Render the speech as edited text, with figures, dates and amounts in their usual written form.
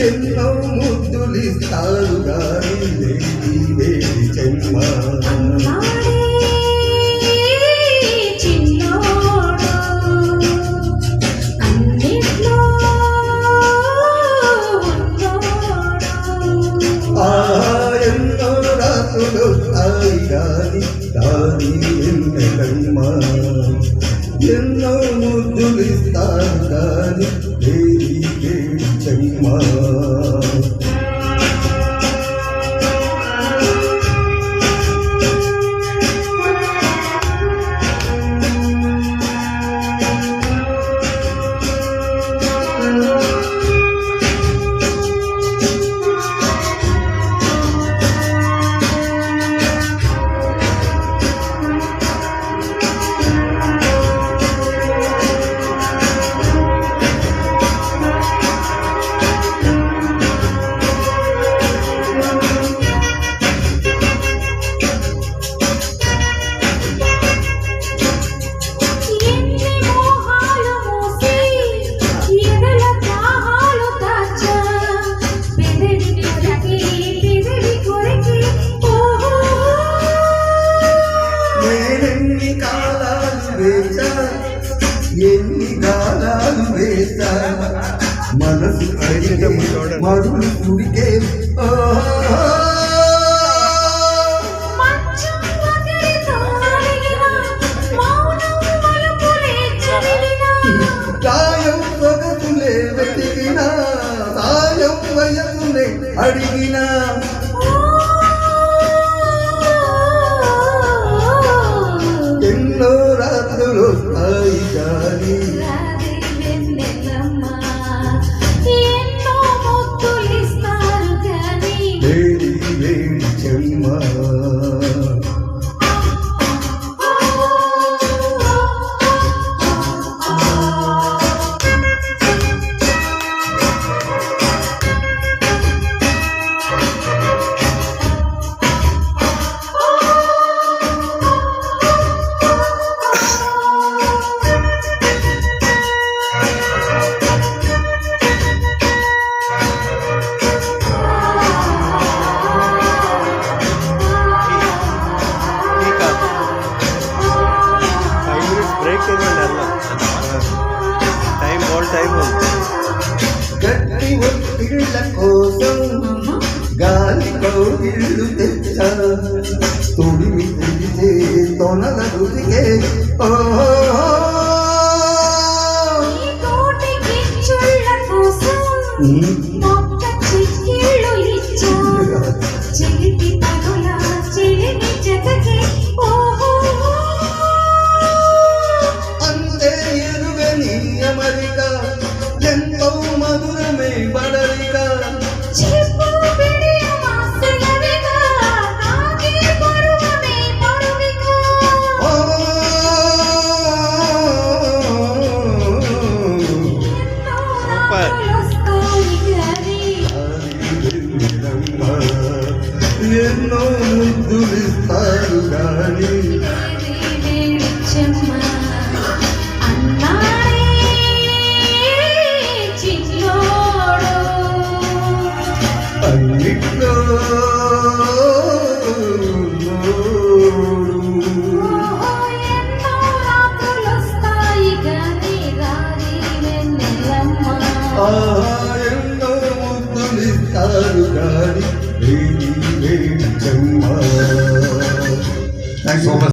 ఎన్నో ముద్దులిస్తారు గాని వేడి జన్మ ఎన్నో రాత్రులు తాయి గాని దాని ఎన్నెలమ్మ ఎన్నో ముద్దులిస్తారు గాని వేడి జన్మ ఎన్ని గాలాలు వేసా మనసు అడిగే మరులు కుడికే సాయం సొగసులే వెతికినా సాయం వయసులే అడిగినా ఎన్నో రాత్రులు తాయి గాని వేడి వేడి జన్మ గట్టి ఒత్తిళ్ళ కోసం గాలి కౌగిళ్ళు తెచ్చా తొడిమి తెగితే తొనల రుదికే అంతే ఎరుగని అమరిక ఎంతో మధురమే బడలిక ఎన్నో ముద్దులిస్తారు గాని అన్నిట్లో ఎన్నో ముద్దులిస్తారు గాని వేడి వేడి జన్మ.